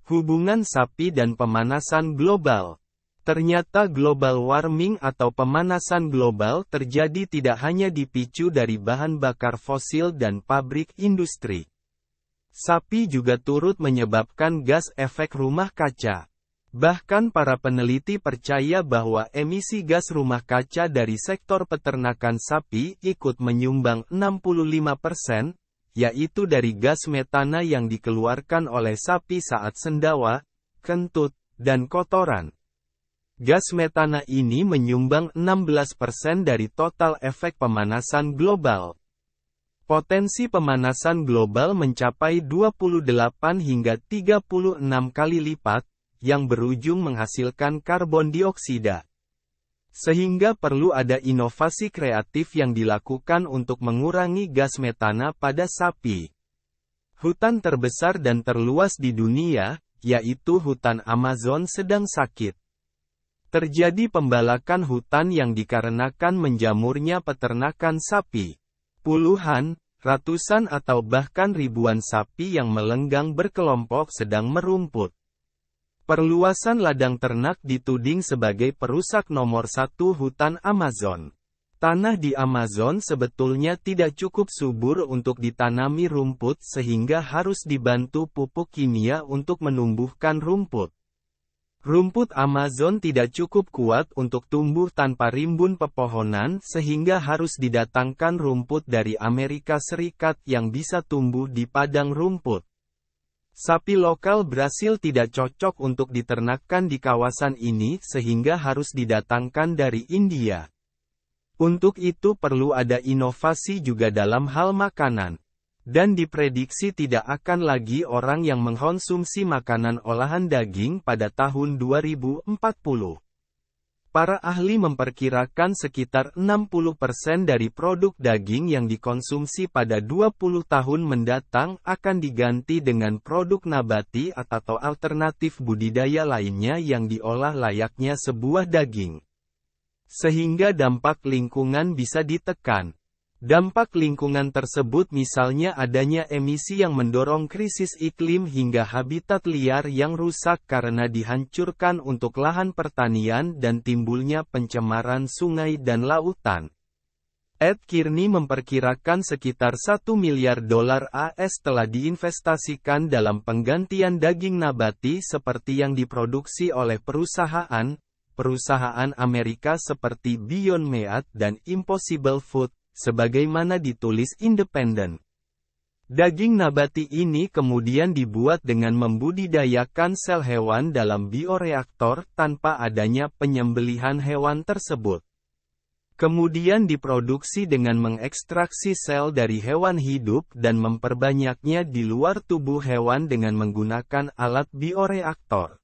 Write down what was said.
Hubungan sapi dan pemanasan global. Ternyata global warming atau pemanasan global terjadi tidak hanya dipicu dari bahan bakar fosil dan pabrik industri. Sapi juga turut menyebabkan gas efek rumah kaca. Bahkan para peneliti percaya bahwa emisi gas rumah kaca dari sektor peternakan sapi ikut menyumbang 65%, yaitu dari gas metana yang dikeluarkan oleh sapi saat sendawa, kentut, dan kotoran. Gas metana ini menyumbang 16% dari total efek pemanasan global. Potensi pemanasan global mencapai 28 hingga 36 kali lipat, yang berujung menghasilkan karbon dioksida. Sehingga perlu ada inovasi kreatif yang dilakukan untuk mengurangi gas metana pada sapi. Hutan terbesar dan terluas di dunia, yaitu hutan Amazon sedang sakit. Terjadi pembalakan hutan yang dikarenakan menjamurnya peternakan sapi. Puluhan, ratusan atau bahkan ribuan sapi yang melenggang berkelompok sedang merumput. Perluasan ladang ternak dituding sebagai perusak nomor satu hutan Amazon. Tanah di Amazon sebetulnya tidak cukup subur untuk ditanami rumput sehingga harus dibantu pupuk kimia untuk menumbuhkan rumput. Rumput Amazon tidak cukup kuat untuk tumbuh tanpa rimbun pepohonan sehingga harus didatangkan rumput dari Amerika Serikat yang bisa tumbuh di padang rumput. Sapi lokal Brasil tidak cocok untuk diternakkan di kawasan ini sehingga harus didatangkan dari India. Untuk itu perlu ada inovasi juga dalam hal makanan. Dan diprediksi tidak akan lagi orang yang mengkonsumsi makanan olahan daging pada tahun 2040. Para ahli memperkirakan sekitar 60% dari produk daging yang dikonsumsi pada 20 tahun mendatang akan diganti dengan produk nabati atau alternatif budidaya lainnya yang diolah layaknya sebuah daging. Sehingga dampak lingkungan bisa ditekan. Dampak lingkungan tersebut misalnya adanya emisi yang mendorong krisis iklim hingga habitat liar yang rusak karena dihancurkan untuk lahan pertanian dan timbulnya pencemaran sungai dan lautan. Ed Kearney memperkirakan sekitar $1 miliar AS telah diinvestasikan dalam penggantian daging nabati seperti yang diproduksi oleh perusahaan Amerika seperti Beyond Meat dan Impossible Food. Sebagaimana ditulis Independent. Daging nabati ini kemudian dibuat dengan membudidayakan sel hewan dalam bioreaktor tanpa adanya penyembelihan hewan tersebut. Kemudian diproduksi dengan mengekstraksi sel dari hewan hidup dan memperbanyaknya di luar tubuh hewan dengan menggunakan alat bioreaktor.